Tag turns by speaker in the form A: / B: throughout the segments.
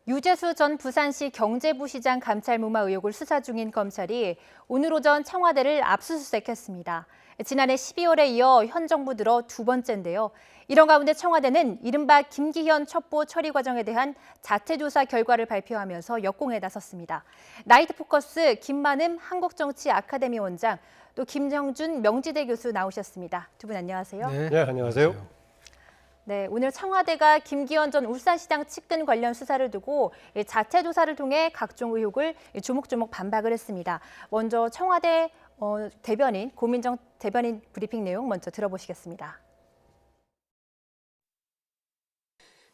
A: 유재수 전 부산시 경제부시장 감찰 무마 의혹을 수사 중인 검찰이 오늘 오전 청와대를 압수수색했습니다. 지난해 12월에 이어 현 정부 들어 두 번째인데요. 이런 가운데 청와대는 이른바 김기현 첩보 처리 과정에 대한 자체조사 결과를 발표하면서 역공에 나섰습니다. 나이트 포커스 김만음 한국정치 아카데미 원장, 또 김정준 명지대 교수 나오셨습니다. 두 분 안녕하세요.
B: 네, 안녕하세요.
A: 네, 오늘 청와대가 김기현 전 울산시장 측근 관련 수사를 두고 자체 조사를 통해 각종 의혹을 조목조목 반박을 했습니다. 먼저 청와대 대변인 고민정 대변인 브리핑 내용 먼저 들어보시겠습니다.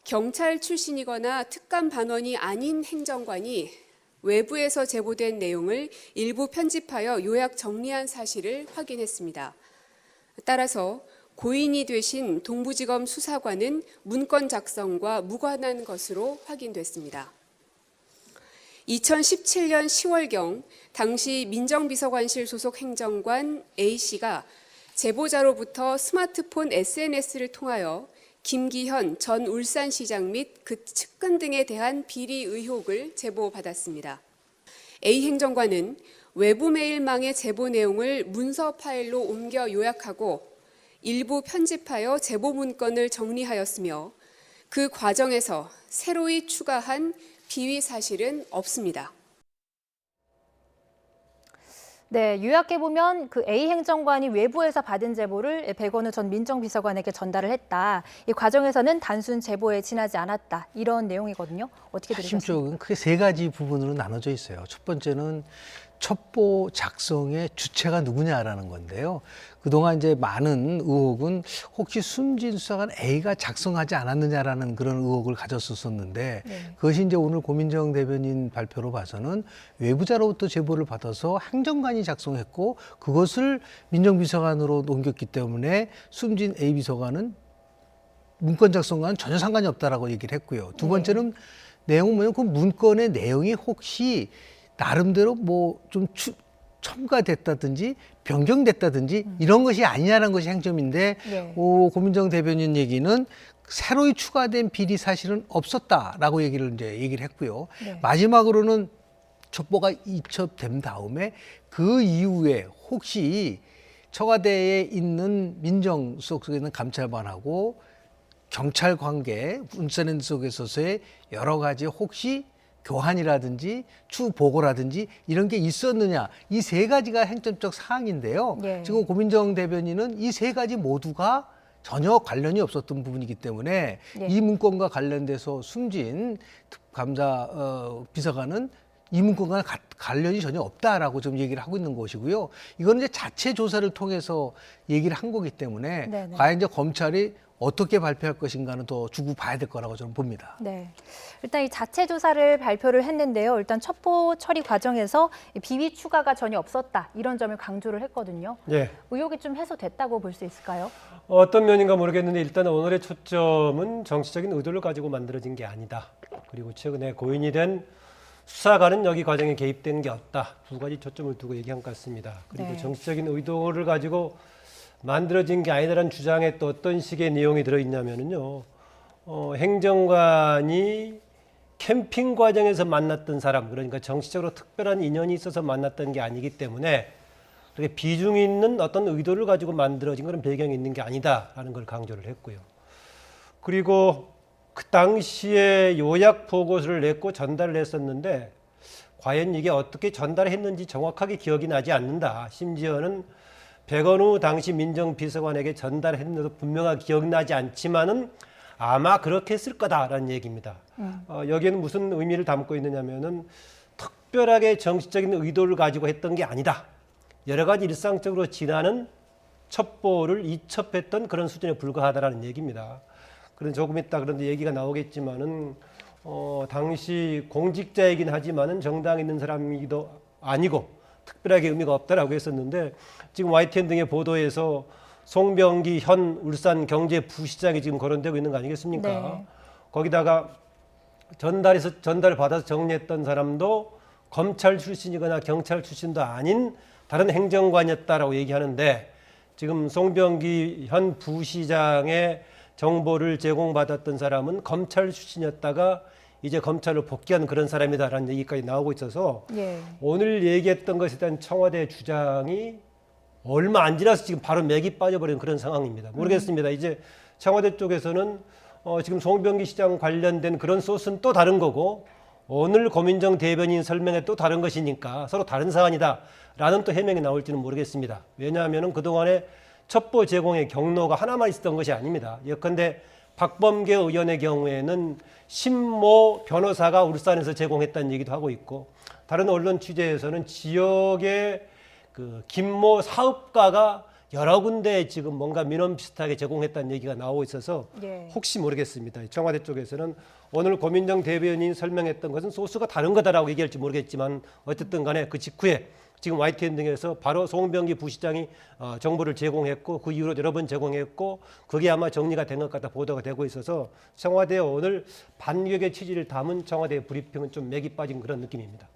C: 경찰 출신이거나 특감 반원이 아닌 행정관이 외부에서 제보된 내용을 일부 편집하여 요약 정리한 사실을 확인했습니다. 따라서 고인이 되신 동부지검 수사관은 문건 작성과 무관한 것으로 확인됐습니다. 2017년 10월경 당시 민정비서관실 소속 행정관 A씨가 제보자로부터 스마트폰 SNS를 통하여 김기현 전 울산시장 및 그 측근 등에 대한 비리 의혹을 제보받았습니다. A 행정관은 외부 메일망의 제보 내용을 문서 파일로 옮겨 요약하고 일부 편집하여 제보 문건을 정리하였으며 그 과정에서 새로이 추가한 비위 사실은 없습니다.
A: 네, 요약해보면 그 A 행정관이 외부에서 받은 제보를 백원우 전 민정비서관에게 전달을 했다. 이 과정에서는 단순 제보에 지나지 않았다. 이런 내용이거든요. 어떻게 들으셨습니까?
B: 핵심적은 크게 세 가지 부분으로 나눠져 있어요. 첫 번째는 첩보 작성의 주체가 누구냐라는 건데요. 그동안 이제 많은 의혹은 혹시 숨진 수사관 A가 작성하지 않았느냐라는 그런 의혹을 가졌었는데 그것이 이제 오늘 고민정 대변인 발표로 봐서는 외부자로부터 제보를 받아서 행정관이 작성했고 그것을 민정비서관으로 옮겼기 때문에 숨진 A 비서관은 문건 작성과는 전혀 상관이 없다라고 얘기를 했고요. 두 번째는 내용은 뭐냐면 그 문건의 내용이 혹시 나름대로 뭐 좀 첨가됐다든지 변경됐다든지 이런 것이 아니냐는 것이 행점인데 고민정 대변인 얘기는 새로이 추가된 비리 사실은 없었다라고 얘기를 했고요. 마지막으로는 첩보가 이첩된 다음에 그 이후에 혹시 청와대에 있는 민정수석 속에 있는 감찰관하고 경찰 관계, 문서낸 속에서의 여러 가지 혹시 교환이라든지 추보고라든지 이런 게 있었느냐, 이 세 가지가 행정적 사항인데요. 지금 고민정 대변인은 이 세 가지 모두가 전혀 관련이 없었던 부분이기 때문에 이 문건과 관련돼서 숨진 특감사 비서관은 이 문건과 관련이 전혀 없다라고 좀 얘기를 하고 있는 것이고요. 이거는 이제 자체 조사를 통해서 얘기를 한 거기 때문에 과연 이제 검찰이 어떻게 발표할 것인가는 더 두고 봐야 될 거라고 저는 봅니다.
A: 네, 일단 이 자체 조사를 발표를 했는데요. 일단 첩보 처리 과정에서 비위 추가가 전혀 없었다 이런 점을 강조를 했거든요. 의혹이 좀 해소됐다고 볼 수 있을까요?
D: 어떤 면인가 모르겠는데 일단 오늘의 초점은 정치적인 의도를 가지고 만들어진 게 아니다. 그리고 최근에 고인이 된 수사관은 여기 과정에 개입된 게 없다. 두 가지 초점을 두고 얘기한 것 같습니다. 그리고 정치적인 의도를 가지고 만들어진 게 아니라는 주장에 또 어떤 식의 내용이 들어있냐면요. 행정관이 캠핑 과정에서 만났던 사람, 그러니까 정치적으로 특별한 인연이 있어서 만났던 게 아니기 때문에 그렇게 비중 있는 어떤 의도를 가지고 만들어진 그런 배경이 있는 게 아니다라는 걸 강조를 했고요. 그리고 그 당시에 요약 보고서를 냈고 전달을 했었는데 과연 이게 어떻게 전달했는지 정확하게 기억이 나지 않는다. 심지어는 백원우 당시 민정비서관에게 전달했는데도 분명하게 기억나지 않지만은 아마 그렇게 했을 거다라는 얘기입니다. 여기에는 무슨 의미를 담고 있느냐면은 특별하게 정치적인 의도를 가지고 했던 게 아니다. 여러 가지 일상적으로 지나는 첩보를 이첩했던 그런 수준에 불과하다라는 얘기입니다. 그런데 조금 있다 그런데 얘기가 나오겠지만은 당시 공직자이긴 하지만은 정당에 있는 사람이기도 아니고 특별하게 의미가 없다라고 했었는데 지금 YTN 등의 보도에서 송병기 현 울산 경제부시장이 지금 거론되고 있는 거 아니겠습니까? 거기다가 전달을 받아서 정리했던 사람도 검찰 출신이거나 경찰 출신도 아닌 다른 행정관이었다라고 얘기하는데 지금 송병기 현 부시장의 정보를 제공받았던 사람은 검찰 출신이었다가 이제 검찰로 복귀한 그런 사람이다라는 얘기까지 나오고 있어서
A: 예.
D: 오늘 얘기했던 것에 대한 청와대 주장이 얼마 안 지나서 지금 바로 맥이 빠져버린 그런 상황입니다. 모르겠습니다. 이제 청와대 쪽에서는 지금 송병기 시장 관련된 그런 소스는 또 다른 거고 오늘 고민정 대변인 설명에 또 다른 것이니까 서로 다른 사안이다라는 또 해명이 나올지는 모르겠습니다. 왜냐하면 그동안에 첩보 제공의 경로가 하나만 있었던 것이 아닙니다. 예컨대 박범계 의원의 경우에는 신모 변호사가 울산에서 제공했다는 얘기도 하고 있고 다른 언론 취재에서는 지역의 그 김모 사업가가 여러 군데 지금 뭔가 민원 비슷하게 제공했다는 얘기가 나오고 있어서
A: 예.
D: 혹시 모르겠습니다. 청와대 쪽에서는 오늘 고민정 대변인이 설명했던 것은 소스가 다른 거다라고 얘기할지 모르겠지만 어쨌든 간에 그 직후에 지금 YTN 등에서 바로 송병기 부시장이 정보를 제공했고 그 이후로 여러 번 제공했고 그게 아마 정리가 된 것 같다 보도가 되고 있어서 청와대 오늘 반격의 취지를 담은 청와대 브리핑은 좀 맥이 빠진 그런 느낌입니다.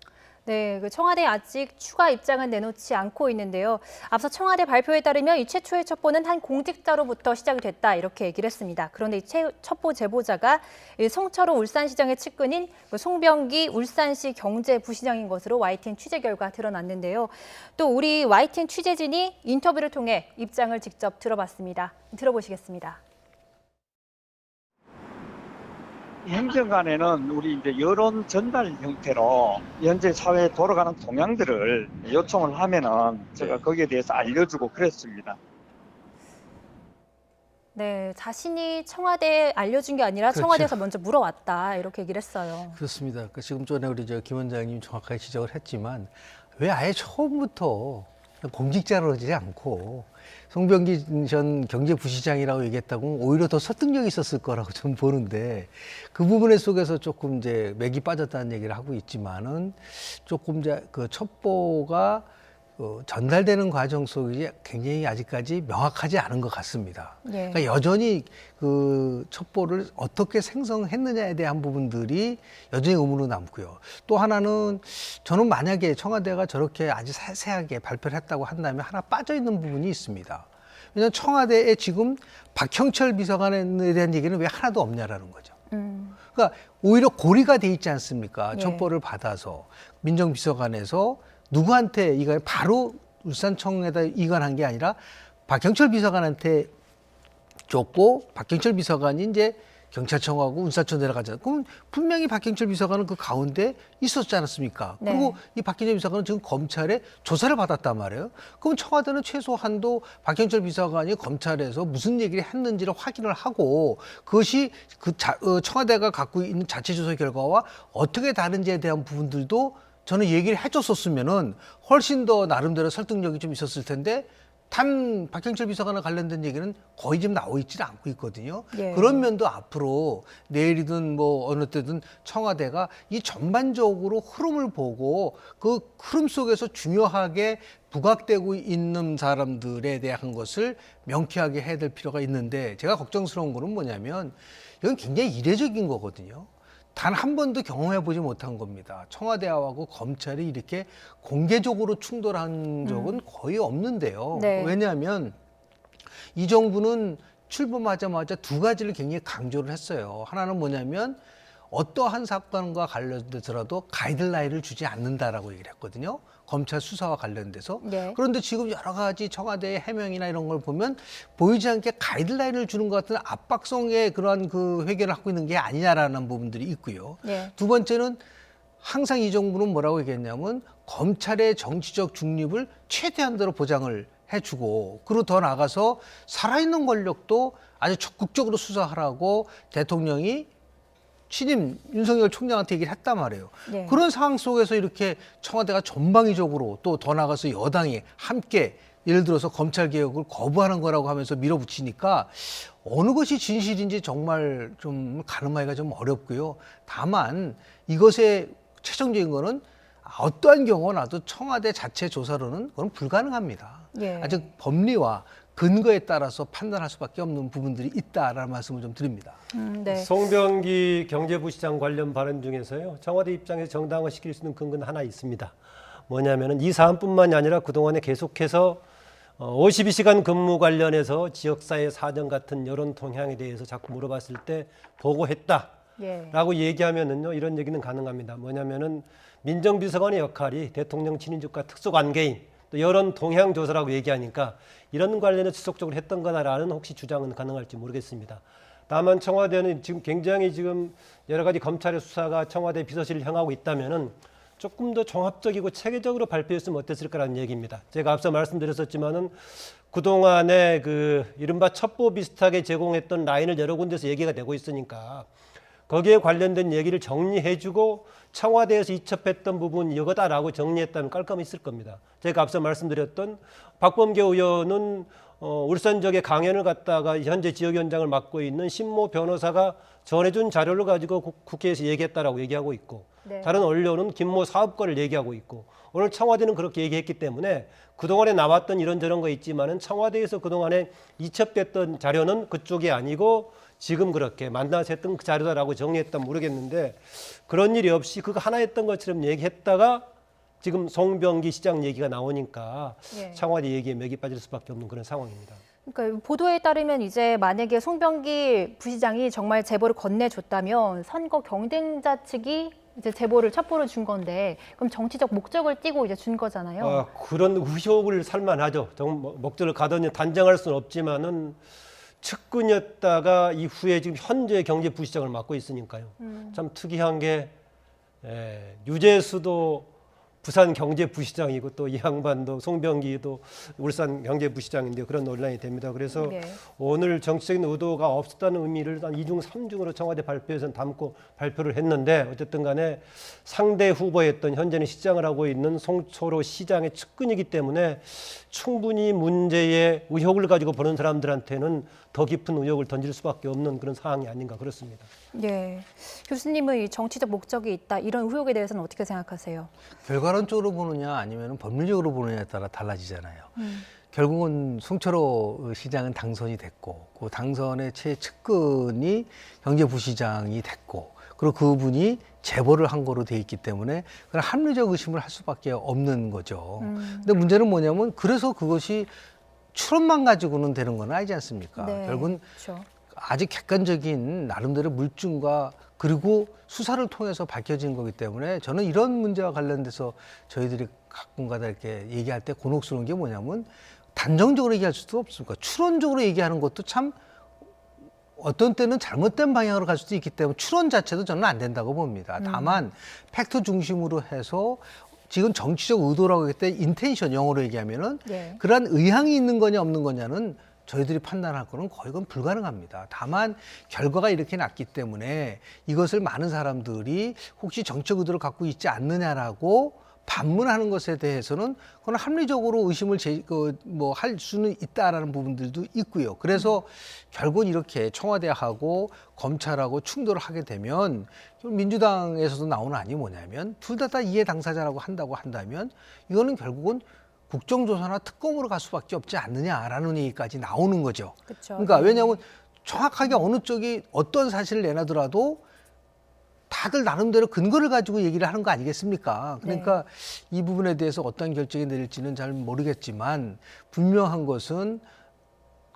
A: 네, 그 청와대 아직 추가 입장은 내놓지 않고 있는데요. 앞서 청와대 발표에 따르면 이 최초의 첩보는 한 공직자로부터 시작이 됐다 이렇게 얘기를 했습니다. 그런데 이 첩보 제보자가 송철호 울산시장의 측근인 송병기 울산시 경제부시장인 것으로 YTN 취재 결과 드러났는데요. 또 우리 YTN 취재진이 인터뷰를 통해 입장을 직접 들어봤습니다. 들어보시겠습니다.
E: 행정관에는 우리 이제 여론 전달 형태로 현재 사회에 돌아가는 동향들을 요청을 하면은 제가 거기에 대해서 알려주고 그랬습니다.
A: 네, 자신이 청와대에 알려준 게 아니라
B: 그렇죠.
A: 청와대에서 먼저 물어왔다 이렇게 얘기를 했어요.
B: 그렇습니다. 지금 전에 우리 김 원장님 정확하게 지적을 했지만 왜 아예 처음부터 공직자로 하지 않고 송병기 전 경제부시장이라고 얘기했다고 오히려 더 설득력이 있었을 거라고 저는 보는데 그 부분에 속에서 조금 이제 맥이 빠졌다는 얘기를 하고 있지만은 조금 이제 그 첩보가 전달되는 과정 속이 굉장히 아직까지 명확하지 않은 것 같습니다.
A: 예.
B: 그러니까 여전히 그 첩보를 어떻게 생성했느냐에 대한 부분들이 여전히 의문으로 남고요. 또 하나는 저는 만약에 청와대가 저렇게 아주 세세하게 발표를 했다고 한다면 하나 빠져 있는 부분이 있습니다. 왜냐하면 청와대에 지금 박형철 비서관에 대한 얘기는 왜 하나도 없냐라는 거죠. 그러니까 오히려 고리가 돼 있지 않습니까?
A: 예.
B: 첩보를 받아서 민정비서관에서 누구한테 이걸 바로 울산청에다 이관한 게 아니라 박경철 비서관한테 줬고 박경철 비서관이 이제 경찰청하고 울산청 내려가잖아요. 그럼 분명히 박경철 비서관은 그 가운데 있었지 않았습니까?
A: 네.
B: 그리고 이 박경철 비서관은 지금 검찰에 조사를 받았단 말이에요. 그럼 청와대는 최소한도 박경철 비서관이 검찰에서 무슨 얘기를 했는지를 확인을 하고 그것이 그 청와대가 갖고 있는 자체 조사 결과와 어떻게 다른지에 대한 부분들도 저는 얘기를 해줬었으면은 훨씬 더 나름대로 설득력이 좀 있었을 텐데 단 박형철 비서관과 관련된 얘기는 거의 지금 나오고 있지는 않고 있거든요.
A: 예.
B: 그런 면도 앞으로 내일이든 뭐 어느 때든 청와대가 이 전반적으로 흐름을 보고 그 흐름 속에서 중요하게 부각되고 있는 사람들에 대한 것을 명쾌하게 해야 될 필요가 있는데 제가 걱정스러운 거는 뭐냐면 이건 굉장히 이례적인 거거든요. 단 한 번도 경험해 보지 못한 겁니다. 청와대하고 검찰이 이렇게 공개적으로 충돌한 적은 거의 없는데요.
A: 네.
B: 왜냐하면 이 정부는 출범하자마자 두 가지를 굉장히 강조를 했어요. 하나는 뭐냐면 어떠한 사건과 관련돼서라도 가이드라인을 주지 않는다라고 얘기를 했거든요. 검찰 수사와 관련돼서.
A: 네.
B: 그런데 지금 여러 가지 청와대의 해명이나 이런 걸 보면 보이지 않게 가이드라인을 주는 것 같은 압박성의 그러한 그 회견을 하고 있는 게 아니냐라는 부분들이 있고요.
A: 네.
B: 두 번째는 항상 이 정부는 뭐라고 얘기했냐면 검찰의 정치적 중립을 최대한대로 보장을 해주고 그리고 더 나아가서 살아있는 권력도 아주 적극적으로 수사하라고 대통령이 취임 윤석열 총장한테 얘기를 했단 말이에요.
A: 네.
B: 그런 상황 속에서 이렇게 청와대가 전방위적으로 또 더 나가서 여당이 함께 예를 들어서 검찰 개혁을 거부하는 거라고 하면서 밀어붙이니까 어느 것이 진실인지 정말 좀 가늠하기가 좀 어렵고요. 다만 이것의 최종적인 거는 어떠한 경우나도 청와대 자체 조사로는 그건 불가능합니다.
A: 예.
B: 아직 법리와 근거에 따라서 판단할 수밖에 없는 부분들이 있다라는 말씀을 좀 드립니다.
A: 네.
D: 송병기 경제부시장 관련 발언 중에서요. 청와대 입장에서 정당화시킬 수 있는 근거는 하나 있습니다. 뭐냐면은 이 사안뿐만이 아니라 그동안에 계속해서 52시간 근무 관련해서 지역사회 사정 같은 여론 통향에 대해서 자꾸 물어봤을 때 보고했다.
A: 예.
D: 라고 얘기하면은요, 이런 얘기는 가능합니다. 뭐냐면은 민정비서관의 역할이 대통령 친인척과 특수관계인 또 여론 동향 조사라고 얘기하니까 이런 관련해서 지속적으로 했던 거다라는 혹시 주장은 가능할지 모르겠습니다. 다만 청와대는 지금 굉장히 지금 여러 가지 검찰의 수사가 청와대 비서실을 향하고 있다면은 조금 더 종합적이고 체계적으로 발표했으면 어땠을까라는 얘기입니다. 제가 앞서 말씀드렸었지만은 그동안에 그 이른바 첩보 비슷하게 제공했던 라인을 여러 군데서 얘기가 되고 있으니까 거기에 관련된 얘기를 정리해주고 청와대에서 이첩했던 부분 이거다라고 정리했다면 깔끔히 있을 겁니다. 제가 앞서 말씀드렸던 박범계 의원은 울산 지역에 강연을 갔다가 현재 지역위원장을 맡고 있는 신모 변호사가 전해준 자료를 가지고 국회에서 얘기했다라고 얘기하고 있고
A: 네.
D: 다른 언론은 김모 사업가를 얘기하고 있고 오늘 청와대는 그렇게 얘기했기 때문에 그동안에 나왔던 이런저런 거 있지만은 청와대에서 그동안에 이첩됐던 자료는 그쪽이 아니고 지금 그렇게 만나서 했던 그 자료다라고 정리했다면 모르겠는데 그런 일이 없이 그거 하나 했던 것처럼 얘기했다가 지금 송병기 시장 얘기가 나오니까
A: 예.
D: 청와대 얘기에 맥이 빠질 수밖에 없는 그런 상황입니다.
A: 그러니까 보도에 따르면 이제 만약에 송병기 부시장이 정말 제보를 건네줬다면 선거 경쟁자 측이 이제 제보를 첩보를 준 건데 그럼 정치적 목적을 띠고 이제 준 거잖아요.
D: 그런 의혹을 살만하죠. 목적을 가더니 단정할 수는 없지만은 측근이었다가 이후에 지금 현재 경제부시장을 맡고 있으니까요. 참 특이한 게 유재수도 부산 경제부시장이고 또 이 양반도 송병기도 울산 경제부시장인데 그런 논란이 됩니다. 그래서
A: 네.
D: 오늘 정치적인 의도가 없었다는 의미를 한 2중 3중으로 청와대 발표에서는 담고 발표를 했는데 어쨌든 간에 상대 후보였던 현재는 시장을 하고 있는 송초로 시장의 측근이기 때문에 충분히 문제의 의혹을 가지고 보는 사람들한테는 더 깊은 의혹을 던질 수밖에 없는 그런 상황이 아닌가 그렇습니다.
A: 예. 교수님은 이 정치적 목적이 있다 이런 의혹에 대해서는 어떻게 생각하세요?
B: 결과론적으로 보느냐 아니면 법률적으로 보느냐에 따라 달라지잖아요. 결국은 송철호 시장은 당선이 됐고 그 당선의 최측근이 경제부시장이 됐고 그리고 그분이 제보를 한 거로 돼 있기 때문에 그런 합리적 의심을 할 수밖에 없는 거죠. 근데 문제는 뭐냐면 그래서 그것이 추론만 가지고는 되는 건 아니지 않습니까?
A: 네,
B: 결국은
A: 그렇죠.
B: 아주 객관적인 나름대로 물증과 그리고 수사를 통해서 밝혀진 거기 때문에 저는 이런 문제와 관련돼서 저희들이 가끔가다 이렇게 얘기할 때 곤혹스러운 게 뭐냐면 단정적으로 얘기할 수도 없습니까? 추론적으로 얘기하는 것도 참 어떤 때는 잘못된 방향으로 갈 수도 있기 때문에 추론 자체도 저는 안 된다고 봅니다. 다만 팩트 중심으로 해서 지금 정치적 의도라고 할 때 인텐션 영어로 얘기하면은
A: 네.
B: 그러한 의향이 있는 거냐 없는 거냐는 저희들이 판단할 거는 거의 건 불가능합니다. 다만 결과가 이렇게 났기 때문에 이것을 많은 사람들이 혹시 정책 의도를 갖고 있지 않느냐라고 반문하는 것에 대해서는 그건 합리적으로 의심을 할 수는 있다라는 부분들도 있고요. 그래서 결국은 이렇게 청와대하고 검찰하고 충돌을 하게 되면 민주당에서도 나오는 안이 뭐냐면 둘 다 이해 당사자라고 한다고 한다면 이거는 결국은 국정조사나 특검으로 갈 수밖에 없지 않느냐라는 얘기까지 나오는 거죠.
A: 그렇죠.
B: 그러니까 왜냐하면 정확하게 어느 쪽이 어떤 사실을 내놔더라도 다들 나름대로 근거를 가지고 얘기를 하는 거 아니겠습니까? 그러니까 이 부분에 대해서 어떤 결정이 내릴지는 잘 모르겠지만 분명한 것은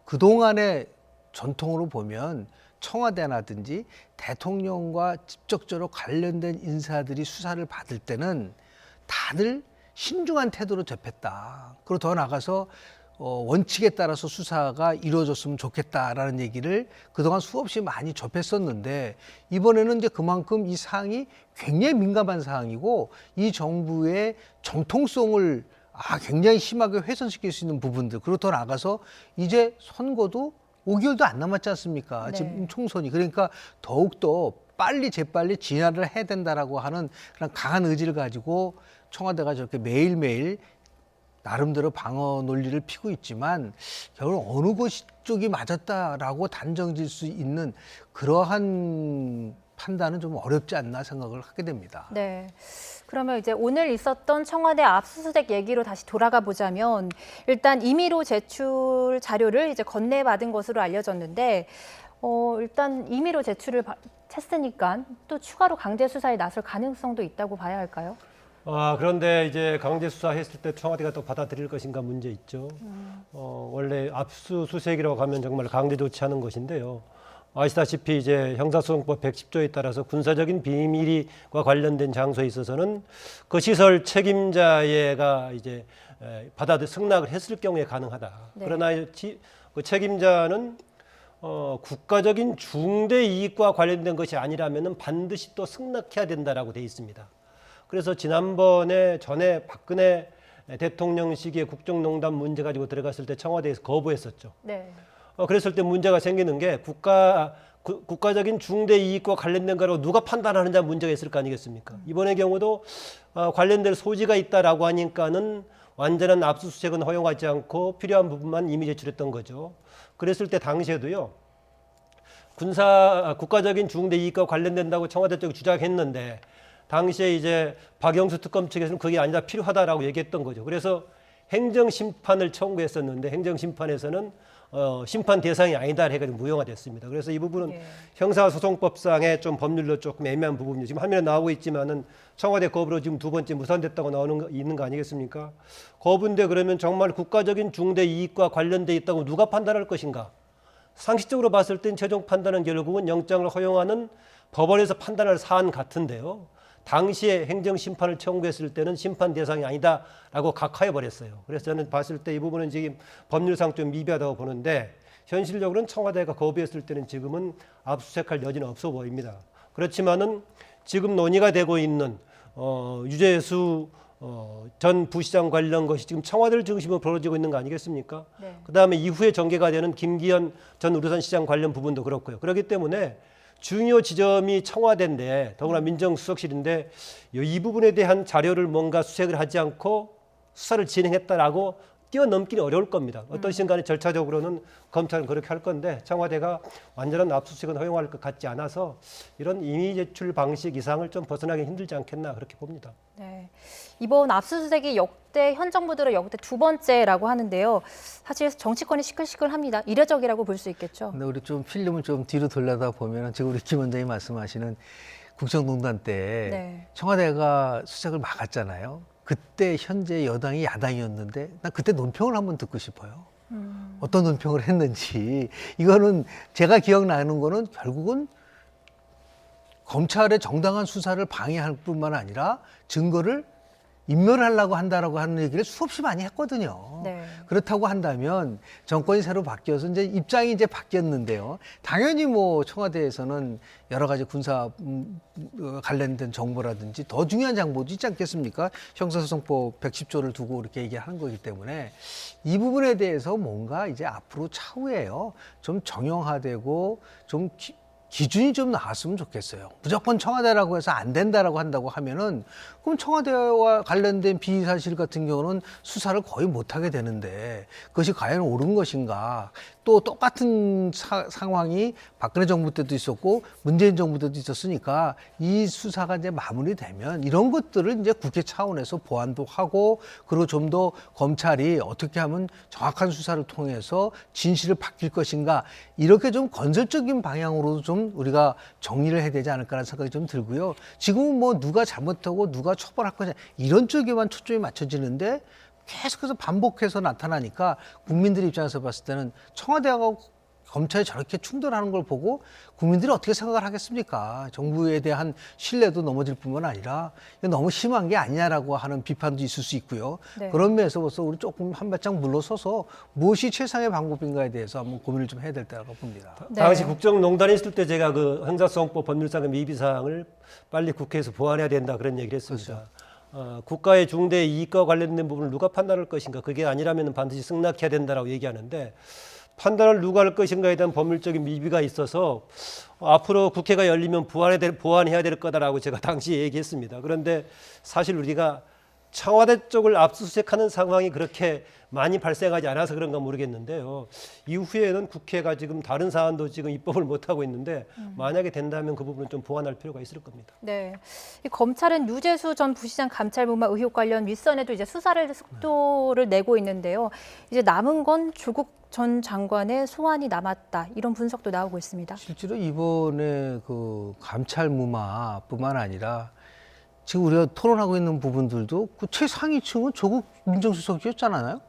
B: 그동안의 전통으로 보면 청와대라든지 대통령과 직접적으로 관련된 인사들이 수사를 받을 때는 다들 신중한 태도로 접했다. 그리고 더 나가서 원칙에 따라서 수사가 이루어졌으면 좋겠다라는 얘기를 그동안 수없이 많이 접했었는데 이번에는 이제 그만큼 이 사항이 굉장히 민감한 사항이고 이 정부의 정통성을 굉장히 심하게 훼손시킬 수 있는 부분들 그리고 더 나가서 이제 선거도 5개월도 안 남았지 않습니까?
A: 네.
B: 지금 총선이. 그러니까 더욱더 빨리 재빨리 진화를 해야 된다라고 하는 그런 강한 의지를 가지고 청와대가 저렇게 매일매일 나름대로 방어 논리를 피고 있지만 결국 어느 쪽이 맞았다라고 단정질 수 있는 그러한 판단은 좀 어렵지 않나 생각을 하게 됩니다.
A: 네. 그러면 이제 오늘 있었던 청와대 압수수색 얘기로 다시 돌아가 보자면 일단 임의로 제출 자료를 이제 건네받은 것으로 알려졌는데 일단 임의로 제출을 했으니까 또 추가로 강제 수사에 나설 가능성도 있다고 봐야 할까요?
D: 그런데 이제 강제 수사했을 때 청와대가 또 받아들일 것인가 문제 있죠. 원래 압수수색이라고 하면 정말 강제 조치하는 것인데요. 아시다시피 이제 형사소송법 110조에 따라서 군사적인 비밀과 관련된 장소에 있어서는 그 시설 책임자가 이제 승낙을 했을 경우에 가능하다.
A: 네.
D: 그러나 그 책임자는 국가적인 중대 이익과 관련된 것이 아니라면은 반드시 또 승낙해야 된다라고 돼 있습니다. 그래서 지난번에 전에 박근혜 대통령 시기에 국정농단 문제 가지고 들어갔을 때 청와대에서 거부했었죠.
A: 네.
D: 그랬을 때 문제가 생기는 게 국가적인 중대 이익과 관련된 거라고 누가 판단하느냐 문제가 있을 거 아니겠습니까? 이번의 경우도 관련될 소지가 있다라고 하니까는 완전한 압수수색은 허용하지 않고 필요한 부분만 이미 제출했던 거죠. 그랬을 때 당시에도요. 국가적인 중대 이익과 관련된다고 청와대 쪽이 주장했는데 당시에 이제 박영수 특검 측에서는 그게 아니다 필요하다라고 얘기했던 거죠. 그래서 행정심판을 청구했었는데 행정심판에서는 심판 대상이 아니다 해가지고 무효화됐습니다. 그래서 이 부분은
A: 예.
D: 형사소송법상의 좀 법률로 조금 애매한 부분이죠. 지금 화면에 나오고 있지만은 청와대 거부로 지금 2번째 무산됐다고 있는 거 아니겠습니까? 거부인데 그러면 정말 국가적인 중대 이익과 관련돼 있다고 누가 판단할 것인가? 상식적으로 봤을 땐 최종 판단은 결국은 영장을 허용하는 법원에서 판단할 사안 같은데요. 당시에 행정심판을 청구했을 때는 심판 대상이 아니다라고 각하해버렸어요. 그래서 저는 봤을 때 이 부분은 지금 법률상 좀 미비하다고 보는데 현실적으로는 청와대가 거부했을 때는 지금은 압수수색할 여지는 없어 보입니다. 그렇지만은 지금 논의가 되고 있는 유재수 전 부시장 관련 것이 지금 청와대를 중심으로 벌어지고 있는 거 아니겠습니까?
A: 네.
D: 그다음에 이후에 전개가 되는 김기현 전 울산시장 관련 부분도 그렇고요. 그렇기 때문에 중요 지점이 청와대인데 더구나 민정수석실인데 이 부분에 대한 자료를 뭔가 수색을 하지 않고 수사를 진행했다라고 뛰어넘기는 어려울 겁니다. 어떤 순간에 절차적으로는 검찰은 그렇게 할 건데 청와대가 완전한 압수수색은 허용할 것 같지 않아서 이런 임의 제출 방식 이상을 좀 벗어나기 힘들지 않겠나 그렇게 봅니다.
A: 네. 이번 압수수색이 현 정부 들어 역대 2번째라고 하는데요. 사실 정치권이 시끌시끌합니다. 이례적이라고 볼 수 있겠죠.
B: 근데 우리 좀 필름을 좀 뒤로 돌려다 보면은 지금 우리 김 원장이 말씀하시는 국정농단 때
A: 네.
B: 청와대가 수색을 막았잖아요. 그때 현재 여당이 야당이었는데 난 그때 논평을 한번 듣고 싶어요. 어떤 논평을 했는지. 이거는 제가 기억나는 거는 결국은 검찰의 정당한 수사를 방해할 뿐만 아니라 증거를 인멸하려고 한다라고 하는 얘기를 수없이 많이 했거든요.
A: 네.
B: 그렇다고 한다면 정권이 새로 바뀌어서 이제 입장이 이제 바뀌었는데요. 당연히 뭐 청와대에서는 여러 가지 군사 관련된 정보라든지 더 중요한 정보도 있지 않겠습니까? 형사소송법 110조를 두고 이렇게 얘기하는 거기 때문에 이 부분에 대해서 뭔가 이제 앞으로 차후에요. 좀 정형화되고 좀 기준이 좀 나왔으면 좋겠어요. 무조건 청와대라고 해서 안 된다라고 한다고 하면은 그럼 청와대와 관련된 비리 사실 같은 경우는 수사를 거의 못하게 되는데 그것이 과연 옳은 것인가? 또 똑같은 상황이 박근혜 정부 때도 있었고 문재인 정부 때도 있었으니까 이 수사가 이제 마무리되면 이런 것들을 이제 국회 차원에서 보완도 하고 그리고 좀 더 검찰이 어떻게 하면 정확한 수사를 통해서 진실을 밝힐 것인가 이렇게 좀 건설적인 방향으로도 좀 우리가 정리를 해야 되지 않을까라는 생각이 좀 들고요. 지금은 뭐 누가 잘못하고 누가 처벌할 거냐 이런 쪽에만 초점이 맞춰지는데 계속해서 반복해서 나타나니까 국민들 입장에서 봤을 때는 청와대하고 검찰이 저렇게 충돌하는 걸 보고 국민들이 어떻게 생각을 하겠습니까? 정부에 대한 신뢰도 넘어질 뿐만 아니라 너무 심한 게 아니냐라고 하는 비판도 있을 수 있고요.
A: 네.
B: 그런 면에서 벌써 우리 조금 한 발짝 물러서서 무엇이 최상의 방법인가에 대해서 한번 고민을 좀 해야 될 때라고 봅니다.
A: 네.
D: 당시 국정농단이 있을 때 제가 그 형사소송법 법률상의 미비사항을 빨리 국회에서 보완해야 된다 그런 얘기를 했습니다. 국가의 중대 이익과 관련된 부분을 누가 판단할 것인가 그게 아니라면 반드시 승낙해야 된다라고 얘기하는데 판단을 누가 할 것인가에 대한 법률적인 미비가 있어서 앞으로 국회가 열리면 보완해야 될 거다라고 제가 당시에 얘기했습니다. 그런데 사실 우리가 청와대 쪽을 압수수색하는 상황이 그렇게 많이 발생하지 않아서 그런가 모르겠는데요. 이후에는 국회가 지금 다른 사안도 지금 입법을 못하고 있는데 만약에 된다면 그 부분은 좀 보완할 필요가 있을 겁니다.
A: 네. 이 검찰은 유재수 전 부시장 감찰무마 의혹 관련 윗선에도 이제 수사를 속도를 내고 있는데요. 이제 남은 건 조국 전 장관의 소환이 남았다. 이런 분석도 나오고 있습니다.
B: 실제로 이번에 그 감찰 무마뿐만 아니라 지금 우리가 토론하고 있는 부분들도 그 최상위층은 조국 민정수석이었잖아요.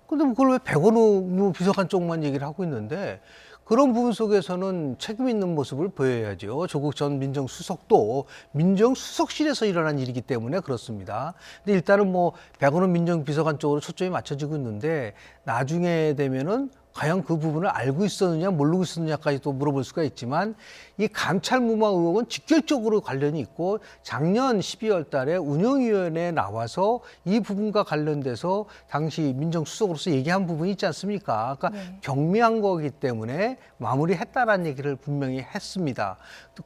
B: 근데 그걸 왜 백원우 비서관 쪽만 얘기를 하고 있는데 그런 부분 속에서는 책임 있는 모습을 보여야죠. 조국 전 민정수석도 민정수석실에서 일어난 일이기 때문에 그렇습니다. 근데 일단은 뭐 백원훈 민정비서관 쪽으로 초점이 맞춰지고 있는데 나중에 되면은 과연 그 부분을 알고 있었느냐 모르고 있었느냐까지 또 물어볼 수가 있지만 이 감찰 무마 의혹은 직결적으로 관련이 있고 작년 12월 달에 운영위원회에 나와서 이 부분과 관련돼서 당시 민정수석으로서 얘기한 부분이 있지 않습니까? 그러니까 경미한 거기 때문에 마무리했다라는 얘기를 분명히 했습니다.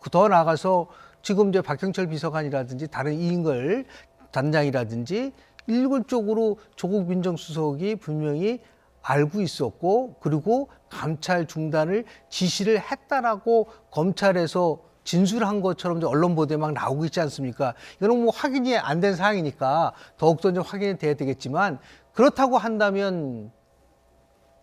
B: 더 나아가서 지금 이제 박형철 비서관이라든지 다른 이인걸 단장이라든지 일괄적으로 조국 민정수석이 분명히 알고 있었고 그리고 감찰 중단을 지시를 했다라고 검찰에서 진술한 것처럼 이제 언론 보도에 막 나오고 있지 않습니까? 이거는 뭐 확인이 안 된 사항이니까 더욱더 이제 확인이 돼야 되겠지만 그렇다고 한다면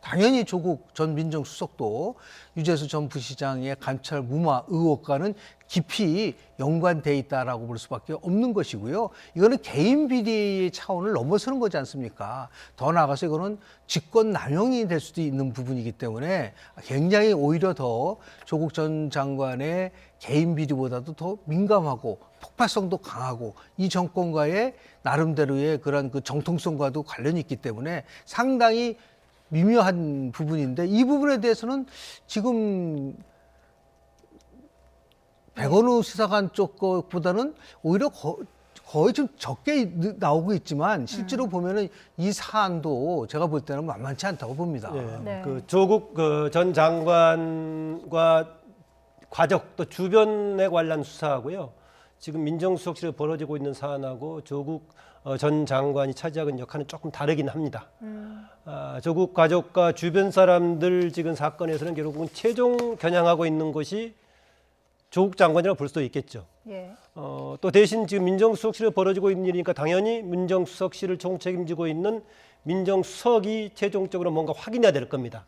B: 당연히 조국 전 민정수석도 유재수 전 부시장의 감찰 무마 의혹과는 깊이 연관돼 있다라고 볼 수밖에 없는 것이고요. 이거는 개인 비리의 차원을 넘어서는 거지 않습니까? 더 나아가서 이거는 직권 남용이 될 수도 있는 부분이기 때문에 굉장히 오히려 더 조국 전 장관의 개인 비리보다도 더 민감하고 폭발성도 강하고 이 정권과의 나름대로의 그런 그 정통성과도 관련이 있기 때문에 상당히 미묘한 부분인데 이 부분에 대해서는 지금 백원우 수사관 쪽 것보다는 오히려 거의 좀 적게 나오고 있지만 실제로 보면은 이 사안도 제가 볼 때는 만만치 않다고 봅니다.
A: 네.
D: 그 조국 전 장관과 가족 또 주변에 관련 수사하고요. 지금 민정수석실에 벌어지고 있는 사안하고 조국 전 장관이 차지하고 있는 역할은 조금 다르긴 합니다. 조국 가족과 주변 사람들 지금 사건에서는 결국은 최종 겨냥하고 있는 것이 조국 장관이라고 볼 수도 있겠죠.
A: 예.
D: 또 대신 지금 민정수석실에 벌어지고 있는 일이니까 당연히 민정수석실을 총책임지고 있는 민정수석이 최종적으로 뭔가 확인해야 될 겁니다.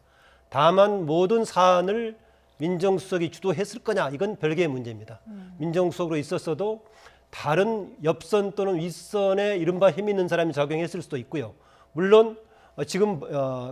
D: 다만 모든 사안을 민정수석이 주도했을 거냐 이건 별개의 문제입니다. 민정수석으로 있었어도 다른 옆선 또는 윗선에 이른바 힘 있는 사람이 작용했을 수도 있고요. 물론 지금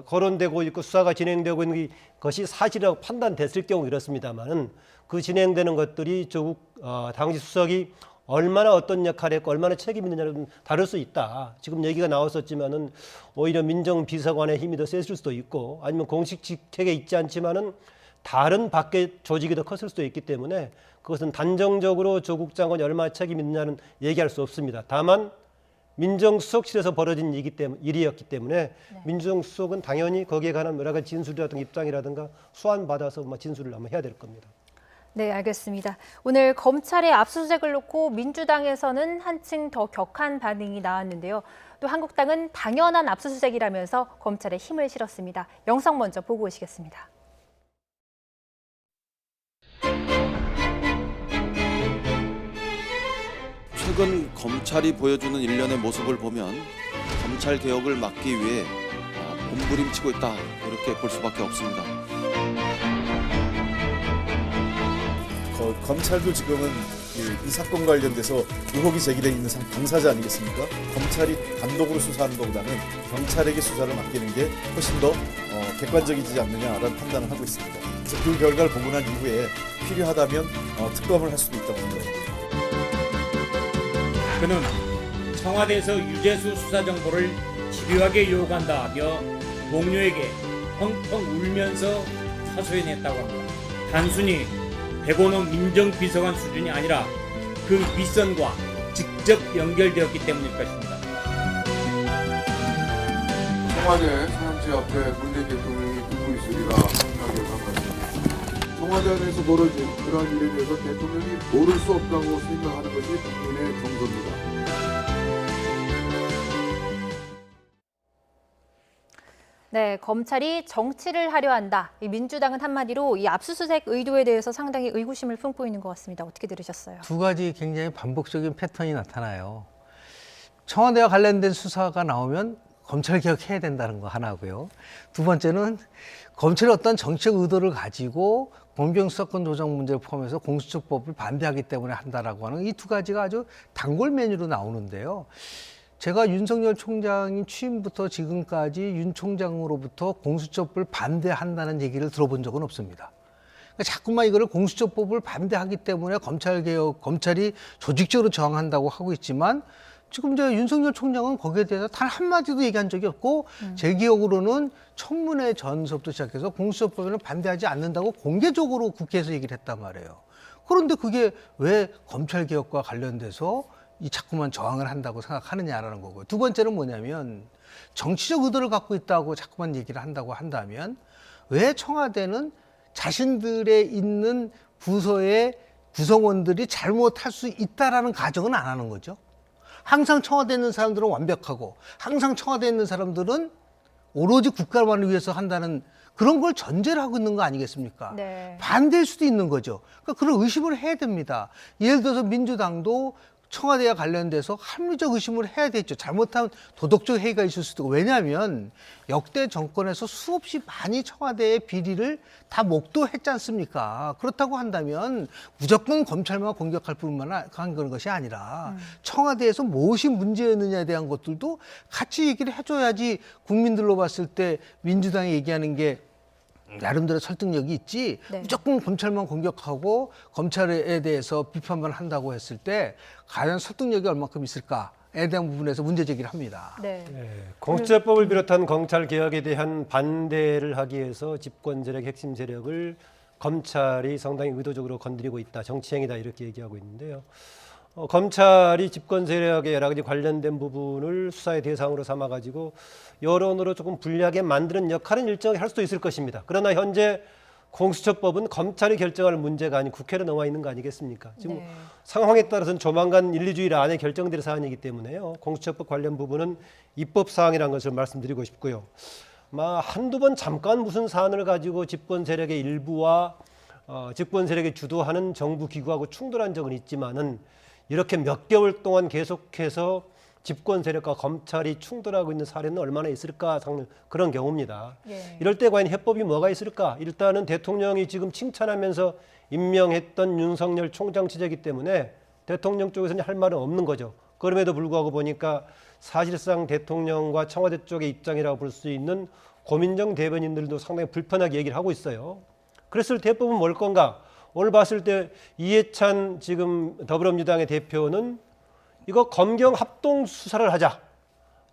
D: 거론되고 있고 수사가 진행되고 있는 것이 사실이라고 판단됐을 경우 이렇습니다만은 그 진행되는 것들이 조국 당시 수석이 얼마나 어떤 역할을 했고 얼마나 책임 있느냐는 다를 수 있다. 지금 얘기가 나왔었지만은 오히려 민정비서관의 힘이 더 셌을 수도 있고 아니면 공식 직책에 있지 않지만은 다른 밖의 조직이 더 컸을 수도 있기 때문에 그것은 단정적으로 조국 장관이 얼마나 책임이 있느냐는 얘기할 수 없습니다. 다만 민정수석실에서 벌어진 일이었기 때문에 민정수석은 당연히 거기에 관한 여러 가지 진술이라든가 입장이라든가 소환받아서 진술을 아마 해야 될 겁니다.
A: 네, 알겠습니다. 오늘 검찰의 압수수색을 놓고 민주당에서는 한층 더 격한 반응이 나왔는데요. 또 한국당은 당연한 압수수색이라면서 검찰에 힘을 실었습니다. 영상 먼저 보고 오시겠습니다.
F: 최근 검찰이 보여주는 일련의 모습을 보면 검찰 개혁을 막기 위해 몸부림치고 있다 이렇게 볼 수밖에 없습니다.
G: 검찰도 지금은 이 사건 관련돼서 의혹이 제기되어 있는 당사자 아니겠습니까? 검찰이 단독으로 수사하는 것보다는 경찰에게 수사를 맡기는 게 훨씬 더 객관적이지 않느냐라는 판단을 하고 있습니다. 그래서 그 결과를 보고 난 이후에 필요하다면 특검을 할 수도 있다고 합니다.
H: 그는 청와대에서 유재수 수사 정보를 집요하게 요구한다며 동료에게 펑펑 울면서 하소연했다고 합니다. 단순히 백원호 민정비서관 수준이 아니라 그 윗선과 직접 연결되었기 때문일 것입니다.
I: 청와대 사람지 앞에 문재인 대통령이 듣고 있으리라 생각을 한 것입니다. 청와대 안에서 벌어진 그러한 일에 대해서 대통령이 모를 수 없다고 생각하는 것이 국민의 정서입니다.
A: 네, 검찰이 정치를 하려 한다. 이 민주당은 한마디로 이 압수수색 의도에 대해서 상당히 의구심을 품고 있는 것 같습니다. 어떻게 들으셨어요?
B: 두 가지 굉장히 반복적인 패턴이 나타나요. 청와대와 관련된 수사가 나오면 검찰 개혁해야 된다는 거 하나고요. 두 번째는 검찰이 어떤 정치적 의도를 가지고 공병수사권 조정 문제를 포함해서 공수처법을 반대하기 때문에 한다라고 하는 이 두 가지가 아주 단골 메뉴로 나오는데요. 제가 윤석열 총장이 취임부터 지금까지 윤 총장으로부터 공수처법을 반대한다는 얘기를 들어본 적은 없습니다. 그러니까 자꾸만 이거를 공수처법을 반대하기 때문에 검찰이 조직적으로 저항한다고 하고 있지만 지금 이제 윤석열 총장은 거기에 대해서 단 한마디도 얘기한 적이 없고 제 기억으로는 청문회 전서부터 시작해서 공수처법에는 반대하지 않는다고 공개적으로 국회에서 얘기를 했단 말이에요. 그런데 그게 왜 검찰개혁과 관련돼서 이 자꾸만 저항을 한다고 생각하느냐라는 거고요. 두 번째는 뭐냐면 정치적 의도를 갖고 있다고 자꾸만 얘기를 한다고 한다면 왜 청와대는 자신들의 있는 부서의 구성원들이 잘못할 수 있다라는 가정은 안 하는 거죠. 항상 청와대에 있는 사람들은 완벽하고 항상 청와대에 있는 사람들은 오로지 국가만을 위해서 한다는 그런 걸 전제를 하고 있는 거 아니겠습니까?
A: 네.
B: 반대일 수도 있는 거죠. 그러니까 그런 의심을 해야 됩니다. 예를 들어서 민주당도 청와대와 관련돼서 합리적 의심을 해야 되죠. 잘못하면 도덕적 해이가 있을 수도 있고. 왜냐하면 역대 정권에서 수없이 많이 청와대의 비리를 다 목도했지 않습니까? 그렇다고 한다면 무조건 검찰만 공격할 뿐만 한 것이 아니라 청와대에서 무엇이 문제였느냐에 대한 것들도 같이 얘기를 해줘야지 국민들로 봤을 때 민주당이 얘기하는 게 나름대로 설득력이 있지.
A: 네.
B: 무조건 검찰만 공격하고 검찰에 대해서 비판만 한다고 했을 때 과연 설득력이 얼마큼 있을까에 대한 부분에서 문제 제기를 합니다.
A: 네.
D: 공수처법을 비롯한 검찰 개혁에 대한 반대를 하기 위해서 집권 세력 핵심 세력을 검찰이 상당히 의도적으로 건드리고 있다, 정치행위다 이렇게 얘기하고 있는데요. 검찰이 집권 세력에 여러 가지 관련된 부분을 수사의 대상으로 삼아가지고 여론으로 조금 불리하게 만드는 역할은 일정하게 할 수도 있을 것입니다. 그러나 현재 공수처법은 검찰이 결정할 문제가 아닌 국회로 넘어와 있는 거 아니겠습니까? 지금
A: 네.
D: 상황에 따라서는 조만간 1, 2주일 안에 결정될 사안이기 때문에요. 공수처법 관련 부분은 입법 사항이라는 것을 말씀드리고 싶고요. 한두 번 잠깐 무슨 사안을 가지고 집권 세력의 일부와 집권 세력이 주도하는 정부 기구하고 충돌한 적은 있지만은 이렇게 몇 개월 동안 계속해서 집권 세력과 검찰이 충돌하고 있는 사례는 얼마나 있을까 그런 경우입니다.
A: 예.
D: 이럴 때 과연 해법이 뭐가 있을까? 일단은 대통령이 지금 칭찬하면서 임명했던 윤석열 총장 취재이기 때문에 대통령 쪽에서는 할 말은 없는 거죠. 그럼에도 불구하고 보니까 사실상 대통령과 청와대 쪽의 입장이라고 볼 수 있는 고민정 대변인들도 상당히 불편하게 얘기를 하고 있어요. 그랬을 때 해법은 뭘 건가? 오늘 봤을 때 이해찬 지금 더불어민주당의 대표는 이거 검경 합동 수사를 하자.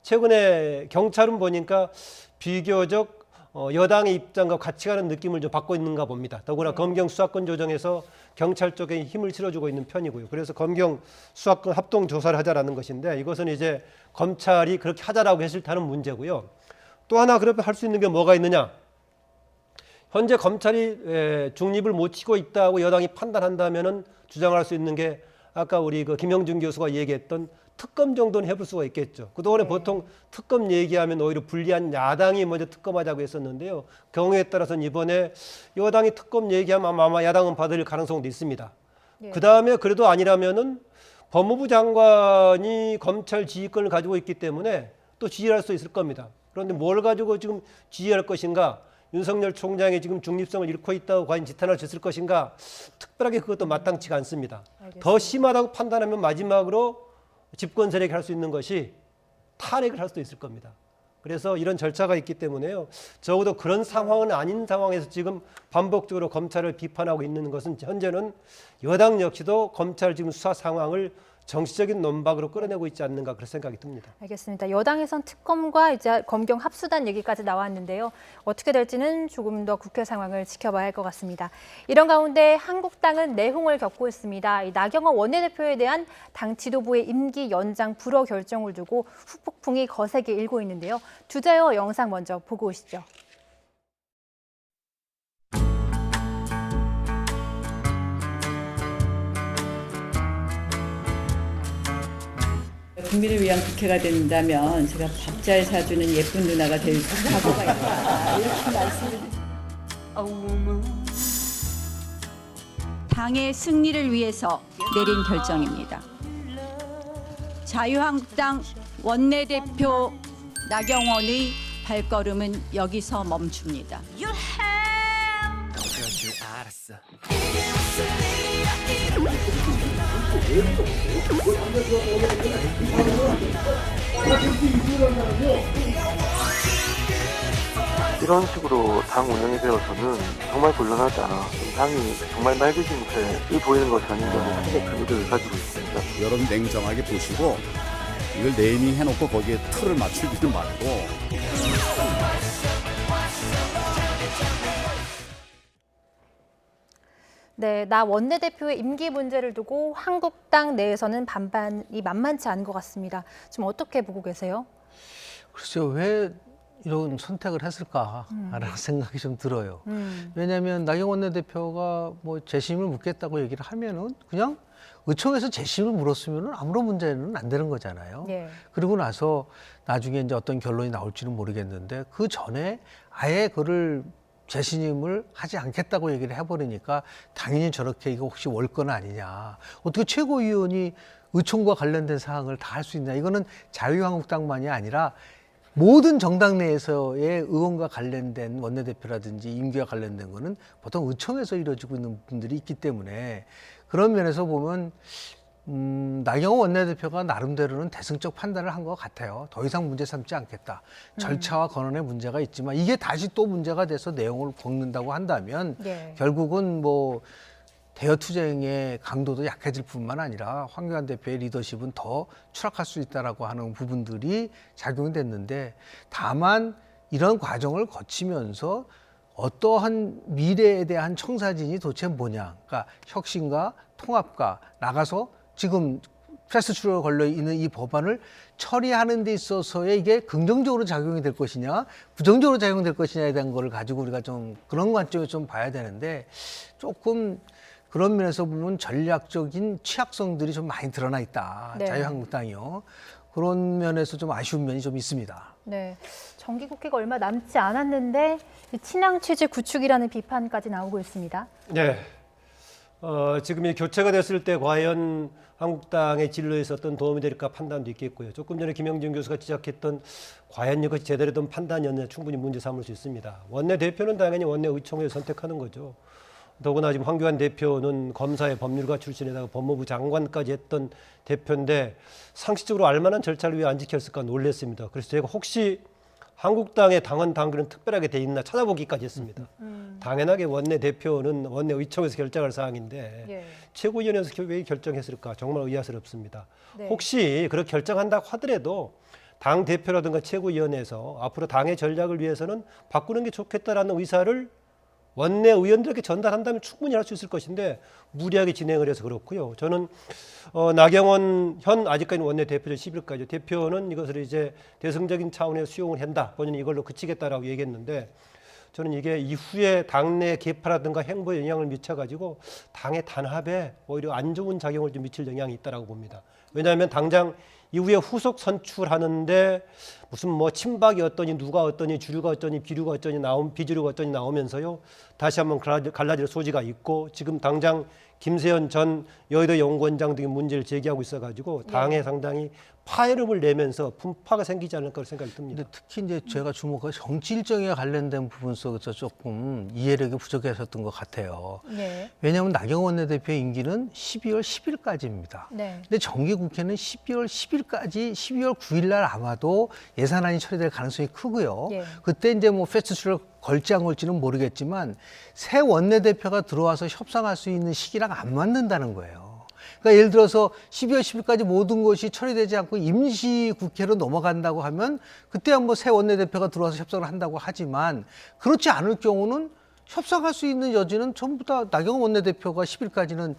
D: 최근에 경찰은 보니까 비교적 여당의 입장과 같이 가는 느낌을 좀 받고 있는가 봅니다. 더구나 검경 수사권 조정에서 경찰 쪽에 힘을 실어주고 있는 편이고요. 그래서 검경 수사권 합동 조사를 하자라는 것인데 이것은 이제 검찰이 그렇게 하자라고 했을 때 하는 문제고요. 또 하나 그렇게 할 수 있는 게 뭐가 있느냐? 현재 검찰이 중립을 못 치고 있다고 여당이 판단한다면은 주장할 수 있는 게 아까 우리 김영준 교수가 얘기했던 특검 정도는 해볼 수가 있겠죠. 그동안에 보통 특검 얘기하면 오히려 불리한 야당이 먼저 특검하자고 했었는데요. 경우에 따라서는 이번에 여당이 특검 얘기하면 아마 야당은 받을 가능성도 있습니다. 그 다음에 그래도 아니라면은 법무부 장관이 검찰 지휘권을 가지고 있기 때문에 또 지휘할 수 있을 겁니다. 그런데 뭘 가지고 지금 지휘할 것인가? 윤석열 총장이 지금 중립성을 잃고 있다고 과연 지탄할 수 있을 것인가? 특별하게 그것도 마땅치가 않습니다.
A: 알겠습니다.
D: 더 심하다고 판단하면 마지막으로 집권 세력이 할 수 있는 것이 탄핵을 할 수도 있을 겁니다. 그래서 이런 절차가 있기 때문에요. 적어도 그런 상황은 아닌 상황에서 지금 반복적으로 검찰을 비판하고 있는 것은 현재는 여당 역시도 검찰 지금 수사 상황을 정치적인 논박으로 끌어내고 있지 않는가 그런 생각이 듭니다.
A: 알겠습니다. 여당에선 특검과 이제 검경 합수단 얘기까지 나왔는데요. 어떻게 될지는 조금 더 국회 상황을 지켜봐야 할 것 같습니다. 이런 가운데 한국당은 내홍을 겪고 있습니다. 이 나경원 원내대표에 대한 당 지도부의 임기 연장 불허 결정을 두고 후폭풍이 거세게 일고 있는데요. 주제어 영상 먼저 보고 오시죠.
J: 국민을 위한 국회가 된다면 제가 밥 잘 사주는 예쁜 누나가 될 각오가 있다. 이렇게 말씀을
K: 당의 승리를 위해서 내린 결정입니다. 자유한국당 원내대표 나경원의 발걸음은 여기서 멈춥니다.
L: 이런 식으로 당 운영에 대해서는 정말 곤란하지 않아. 당이 정말 맑으신 모습이 보이는 것이 아닌가 하는 큰 의도를 가지고 있습니다.
G: 여러분 냉정하게 보시고 이걸 네이밍 해놓고 거기에 틀을 맞추지는 말고.
A: 네, 나 원내대표의 임기 문제를 두고 한국당 내에서는 반반이 만만치 않은 것 같습니다. 지금 어떻게 보고 계세요?
B: 글쎄요, 왜 이런 선택을 했을까라는 생각이 좀 들어요. 왜냐하면 나경원 원내대표가 뭐 재심을 묻겠다고 얘기를 하면은 그냥 의총에서 재심을 물었으면은 아무런 문제는 안 되는 거잖아요.
A: 예.
B: 그리고 나서 나중에 이제 어떤 결론이 나올지는 모르겠는데 그 전에 아예 그를 재신임을 하지 않겠다고 얘기를 해버리니까 당연히 저렇게 이거 혹시 월권 아니냐. 어떻게 최고위원이 의총과 관련된 사항을 다 할 수 있냐. 이거는 자유한국당만이 아니라 모든 정당 내에서의 의원과 관련된 원내대표라든지 임기와 관련된 거는 보통 의총에서 이루어지고 있는 분들이 있기 때문에 그런 면에서 보면 나경원 원내대표가 나름대로는 대승적 판단을 한 것 같아요. 더 이상 문제 삼지 않겠다. 절차와 권한의 문제가 있지만 이게 다시 또 문제가 돼서 내용을 걷는다고 한다면
A: 예.
B: 결국은 뭐 대여 투쟁의 강도도 약해질 뿐만 아니라 황교안 대표의 리더십은 더 추락할 수 있다라고 하는 부분들이 작용이 됐는데 다만 이런 과정을 거치면서 어떠한 미래에 대한 청사진이 도대체 뭐냐. 그러니까 혁신과 통합과 나가서 지금 패스트트랙으로 걸려있는 이 법안을 처리하는 데 있어서의 이게 긍정적으로 작용이 될 것이냐 부정적으로 작용될 것이냐에 대한 거를 가지고 우리가 좀 그런 관점에서 좀 봐야 되는데 조금 그런 면에서 보면 전략적인 취약성들이 좀 많이 드러나 있다.
A: 네.
B: 자유한국당이요. 그런 면에서 좀 아쉬운 면이 좀 있습니다.
A: 네, 정기국회가 얼마 남지 않았는데 친양 체제 구축이라는 비판까지 나오고 있습니다.
D: 네. 지금 이 교체가 됐을 때 과연 한국당의 진로에서 어떤 도움이 될까 판단도 있겠고요. 조금 전에 김영준 교수가 지적했던 과연 이것이 제대로 된 판단이었느냐 충분히 문제 삼을 수 있습니다. 원내대표는 당연히 원내의총을 선택하는 거죠. 더구나 지금 황교안 대표는 검사의 법률가 출신에다가 법무부 장관까지 했던 대표인데 상식적으로 알만한 절차를 왜 안 지켰을까 놀랐습니다. 그래서 제가 혹시 한국당의 당헌 당규는 특별하게 돼 있나 찾아보기까지 했습니다. 당연하게 원내대표는 원내의총에서 결정할 사항인데
A: 예.
D: 최고위원회에서 왜 결정했을까 정말 의아스럽습니다.
A: 네.
D: 혹시 그렇게 결정한다고 하더라도 당 대표라든가 최고위원회에서 앞으로 당의 전략을 위해서는 바꾸는 게 좋겠다라는 의사를 원내 의원들에게 전달한다면 충분히 할 수 있을 것인데 무리하게 진행을 해서 그렇고요. 저는 나경원 현 아직까지는 원내 대표죠. 10일까지 대표는 이것을 이제 대승적인 차원에서 수용을 한다. 본인이 이걸로 그치겠다라고 얘기했는데 저는 이게 이후에 당내 개파라든가 행보에 영향을 미쳐가지고 당의 단합에 오히려 안 좋은 작용을 좀 미칠 영향이 있다라고 봅니다. 왜냐하면 당장 이후에 후속 선출하는데 무슨 뭐 친박이 어떠니 누가 어떠니 주류가 어떠니 비류가 어떠니 비주류가 어떠니 나오면서요 다시 한번 갈라질 소지가 있고 지금 당장 김세현 전 여의도 연구원장 등의 문제를 제기하고 있어가지고 당에 상당히 파열음을 내면서 분파가 생기지 않을까 생각이 듭니다.
B: 근데 특히 이제 제가 주목한 정치 일정에 관련된 부분 속에서 조금 이해력이 부족했었던 것 같아요.
A: 네.
B: 왜냐하면 나경원 원내대표의 임기는 12월 10일까지입니다.
A: 네.
B: 근데 정기국회는 12월 10일까지 12월 9일 날 아마도 예산안이 처리될 가능성이 크고요.
A: 예.
B: 그때 이제 뭐 패스트트랙 걸지 안 걸지는 모르겠지만 새 원내대표가 들어와서 협상할 수 있는 시기랑 안 맞는다는 거예요. 그러니까 예를 들어서 12월 10일까지 모든 것이 처리되지 않고 임시국회로 넘어간다고 하면 그때 한번 새 원내대표가 들어와서 협상을 한다고 하지만 그렇지 않을 경우는 협상할 수 있는 여지는 전부 다 나경원 원내대표가 10일까지는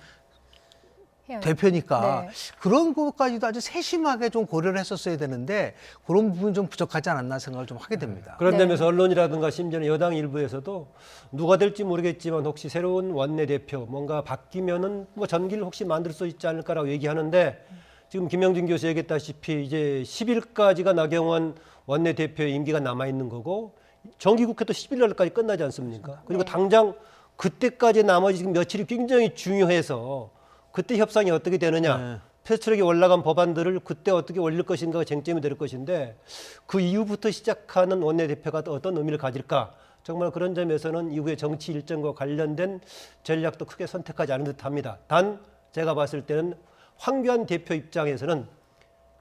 B: 대표니까
A: 네.
B: 그런 것까지도 아주 세심하게 좀 고려를 했었어야 되는데 그런 부분이 좀 부족하지 않았나 생각을 좀 하게 됩니다.
D: 그런
A: 네.
D: 데면서 언론이라든가 심지어는 여당 일부에서도 누가 될지 모르겠지만 혹시 새로운 원내대표 뭔가 바뀌면은 뭐 전기를 혹시 만들 수 있지 않을까라고 얘기하는데 지금 김영준 교수 얘기했다시피 이제 10일까지가 나경원 원내대표의 임기가 남아있는 거고 정기국회도 11일까지 끝나지 않습니까? 그리고
A: 네.
D: 당장 그때까지 나머지 지금 며칠이 굉장히 중요해서 그때 협상이 어떻게 되느냐
B: 네.
D: 패스트트랙에 올라간 법안들을 그때 어떻게 올릴 것인가가 쟁점이 될 것인데 그 이후부터 시작하는 원내대표가 어떤 의미를 가질까 정말 그런 점에서는 이후에 정치 일정과 관련된 전략도 크게 선택하지 않은 듯합니다. 단 제가 봤을 때는 황교안 대표 입장에서는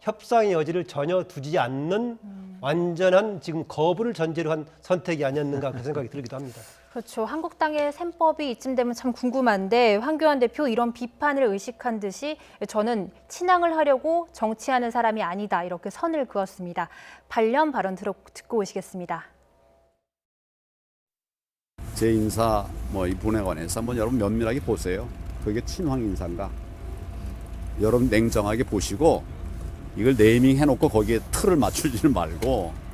D: 협상의 여지를 전혀 두지 않는 완전한 지금 거부를 전제로 한 선택이 아니었는가 그런 생각이 들기도 합니다.
A: 그렇죠. 한국당의 셈법이 이쯤 되면 참 궁금한데 황교안 대표 이런 비판을 의식한 듯이 저는 친항을 하려고 정치하는 사람이 아니다 이렇게 선을 그었습니다. 관련 발언 듣고 오시겠습니다.
M: 제 인사 이 분에 관해서 한번 여러분 면밀하게 보세요. 그게 친황 인사인가? 여러분 냉정하게 보시고 이걸 네이밍 해놓고 거기에 틀을 맞추지는 말고.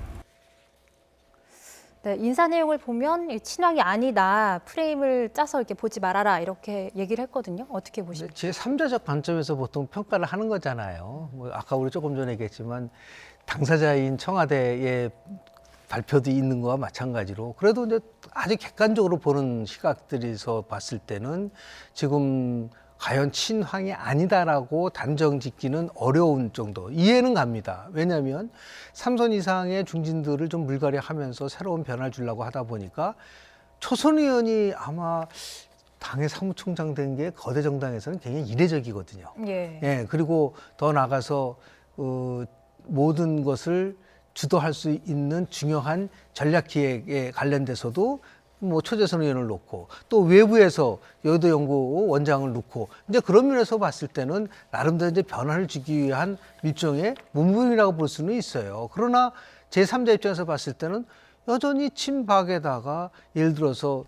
A: 네, 인사 내용을 보면 친황이 아니다. 프레임을 짜서 이렇게 보지 말아라 이렇게 얘기를 했거든요. 어떻게 보십니까?
B: 제3자적 관점에서 보통 평가를 하는 거잖아요. 아까 우리 조금 전에 얘기했지만 당사자인 청와대의 발표도 있는 거와 마찬가지로 그래도 이제 아주 객관적으로 보는 시각들에서 봤을 때는 지금 과연 친황이 아니다라고 단정 짓기는 어려운 정도. 이해는 갑니다. 왜냐하면 3선 이상의 중진들을 좀 물갈이하면서 새로운 변화를 주려고 하다 보니까 초선 의원이 아마 당의 사무총장 된 게 거대 정당에서는 굉장히 이례적이거든요.
A: 예.
B: 그리고 더 나아가서 모든 것을 주도할 수 있는 중요한 전략기획에 관련돼서도 초재선 의원을 놓고 또 외부에서 여의도 연구 원장을 놓고 이제 그런 면에서 봤을 때는 나름대로 이제 변화를 주기 위한 일종의 문무이라고 볼 수는 있어요. 그러나 제3자 입장에서 봤을 때는 여전히 친박에다가 예를 들어서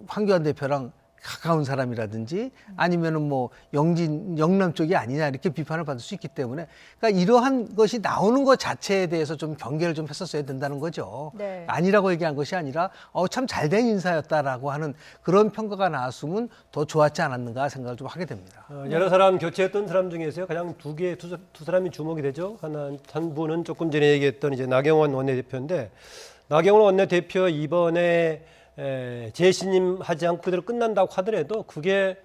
B: 황교안 대표랑 가까운 사람이라든지 아니면은 영남 쪽이 아니냐 이렇게 비판을 받을 수 있기 때문에 그러니까 이러한 것이 나오는 것 자체에 대해서 좀 경계를 좀 했었어야 된다는 거죠.
A: 네.
B: 아니라고 얘기한 것이 아니라 참 잘된 인사였다라고 하는 그런 평가가 나왔으면 더 좋았지 않았는가 생각을 좀 하게 됩니다.
D: 여러 사람 교체했던 사람 중에서요 가장 두 사람이 주목이 되죠. 한 분은 조금 전에 얘기했던 이제 나경원 원내대표인데 나경원 원내대표 이번에 재신임 하지 않고 그대로 끝난다고 하더라도 그게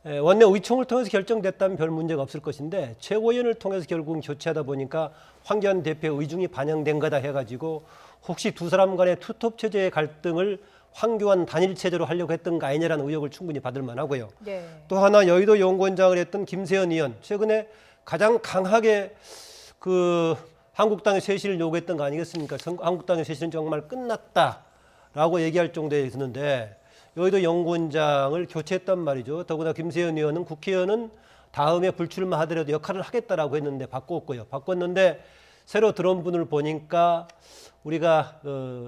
D: 원내 의총을 통해서 결정됐다면 별 문제가 없을 것인데 최고위원을 통해서 결국은 교체하다 보니까 황교안 대표의 의중이 반영된 거다 해가지고 혹시 두 사람 간의 투톱 체제의 갈등을 황교안 단일 체제로 하려고 했던 거 아니냐라는 의혹을 충분히 받을 만하고요.
A: 네.
D: 또 하나 여의도 연구원장을 했던 김세현 의원 최근에 가장 강하게 한국당의 쇄신을 요구했던 거 아니겠습니까? 한국당의 쇄신은 정말 끝났다. 라고 얘기할 정도에 있었는데 여의도 연구원장을 교체했단 말이죠. 더구나 김세현 의원은 국회의원은 다음에 불출마하더라도 역할을 하겠다라고 했는데 바꿨는데 새로 들어온 분을 보니까 우리가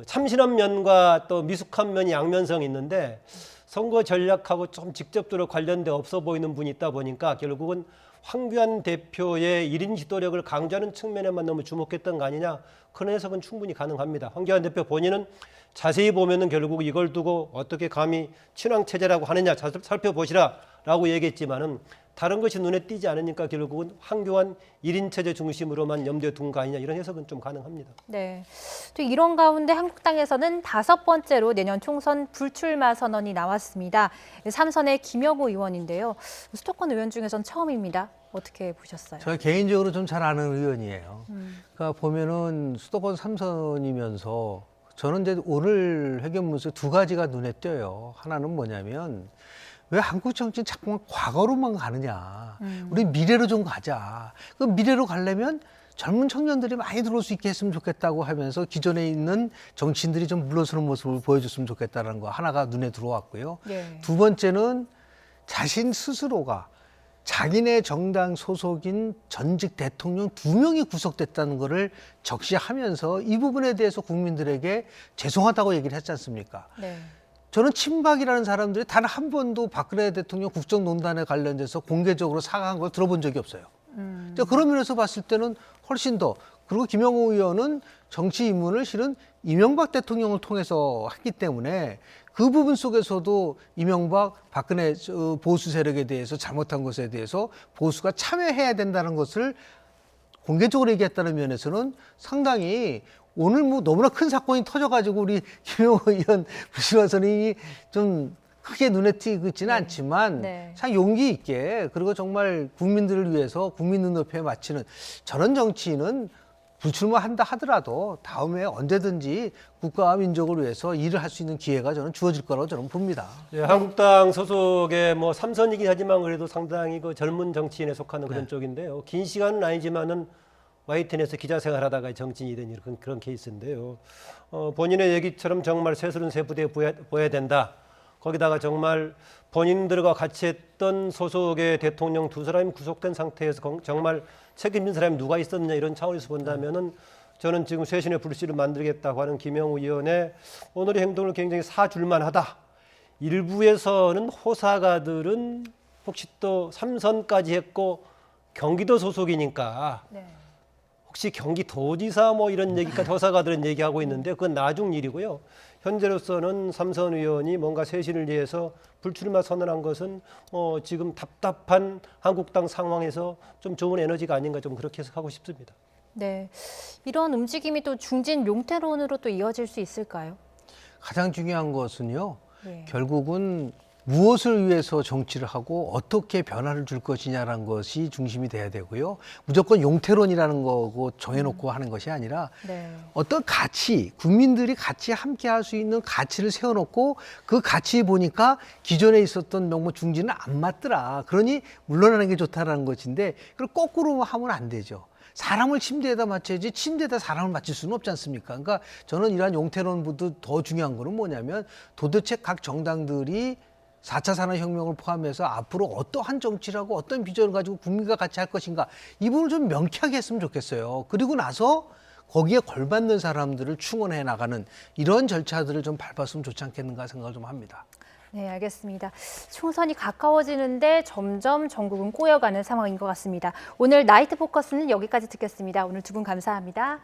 D: 참신한 면과 또 미숙한 면이 양면성이 있는데 선거 전략하고 좀 직접적으로 관련돼 없어 보이는 분이 있다 보니까 결국은 황교안 대표의 1인 지도력을 강조하는 측면에만 너무 주목했던 거 아니냐 그런 해석은 충분히 가능합니다. 황교안 대표 본인은 자세히 보면은 결국 이걸 두고 어떻게 감히 친황 체제라고 하느냐 살펴보시라라고 얘기했지만은 다른 것이 눈에 띄지 않으니까 결국은 황교안 1인 체제 중심으로만 염두에 둔 거 아니냐 이런 해석은 좀 가능합니다.
A: 네. 또 이런 가운데 한국당에서는 5번째로 내년 총선 불출마 선언이 나왔습니다. 3선의 김영우 의원인데요. 수도권 의원 중에선 처음입니다. 어떻게 보셨어요?
B: 제가 개인적으로 좀 잘 아는 의원이에요. 그러니까 보면은 수도권 3선이면서 저는 이제 오늘 회견문서 두 가지가 눈에 띄어요. 하나는 뭐냐면 왜 한국 정치는 자꾸만 과거로만 가느냐. 우리 미래로 좀 가자. 그 미래로 가려면 젊은 청년들이 많이 들어올 수 있게 했으면 좋겠다고 하면서 기존에 있는 정치인들이 좀 물러서는 모습을 보여줬으면 좋겠다는 거 하나가 눈에 들어왔고요.
A: 네.
B: 두 번째는 자신 스스로가 자기네 정당 소속인 전직 대통령 2명이 구속됐다는 거를 적시하면서 이 부분에 대해서 국민들에게 죄송하다고 얘기를 했지 않습니까?
A: 네.
B: 저는 친박이라는 사람들이 단 한 번도 박근혜 대통령 국정농단에 관련돼서 공개적으로 사과한 걸 들어본 적이 없어요. 그런 면에서 봤을 때는 훨씬 더 그리고 김영우 의원은 정치 입문을 실은 이명박 대통령을 통해서 했기 때문에 그 부분 속에서도 이명박, 박근혜 보수 세력에 대해서 잘못한 것에 대해서 보수가 참여해야 된다는 것을 공개적으로 얘기했다는 면에서는 상당히 오늘 너무나 큰 사건이 터져가지고 우리 김영우 의원 불출마 선언이 좀 크게 눈에 띄고 있지는 않지만 참 용기 있게 그리고 정말 국민들을 위해서 국민 눈높이에 맞추는 저런 정치인은 불출마한다 하더라도 다음에 언제든지 국가와 민족을 위해서 일을 할 수 있는 기회가 저는 주어질 거라고 저는 봅니다.
D: 예, 한국당 소속의 뭐 삼선이긴 하지만 그래도 상당히 그 젊은 정치인에 속하는 그런 쪽인데요. 긴 시간은 아니지만은 YTN에서 기자 생활하다가 정치인이 된 그런 케이스인데요. 본인의 얘기처럼 정말 새스른 새부대에 보여야 된다. 거기다가 정말 본인들과 같이 했던 소속의 대통령 두 사람이 구속된 상태에서 정말 책임진 사람이 누가 있었느냐 이런 차원에서 본다면은 저는 지금 쇄신의 불씨를 만들겠다고 하는 김영우 의원의 오늘의 행동을 굉장히 사줄만하다. 일부에서는 호사가들은 혹시 또 삼선까지 했고 경기도 소속이니까 혹시 경기도지사 뭐 이런 얘기까지 호사가들은 얘기하고 있는데 그건 나중 일이고요. 현재로서는 삼선 의원이 뭔가 쇄신을 위해서 불출마 선언한 것은 지금 답답한 한국당 상황에서 좀 좋은 에너지가 아닌가 좀 그렇게 해석하고 싶습니다.
A: 네, 이런 움직임이 또 중진 용태론으로 또 이어질 수 있을까요?
B: 가장 중요한 것은요. 결국은 무엇을 위해서 정치를 하고 어떻게 변화를 줄 것이냐라는 것이 중심이 돼야 되고요. 무조건 용태론이라는 거고 정해놓고 하는 것이 아니라 어떤 가치, 국민들이 같이 함께 할 수 있는 가치를 세워놓고 그 가치 보니까 기존에 있었던 명목 중진은 안 맞더라. 그러니 물러나는 게 좋다라는 것인데 그걸 거꾸로 하면 안 되죠. 사람을 침대에다 맞춰야지 침대에다 사람을 맞출 수는 없지 않습니까? 그러니까 저는 이러한 용태론보다 더 중요한 거는 뭐냐면 도대체 각 정당들이 4차 산업혁명을 포함해서 앞으로 어떠한 정치를 하고 어떤 비전을 가지고 국민과 같이 할 것인가 이 부분을 좀 명쾌하게 했으면 좋겠어요. 그리고 나서 거기에 걸맞는 사람들을 충원해 나가는 이런 절차들을 좀 밟았으면 좋지 않겠는가 생각을 좀 합니다.
A: 네, 알겠습니다. 총선이 가까워지는데 점점 전국은 꼬여가는 상황인 것 같습니다. 오늘 나이트 포커스는 여기까지 듣겠습니다. 오늘 두 분 감사합니다.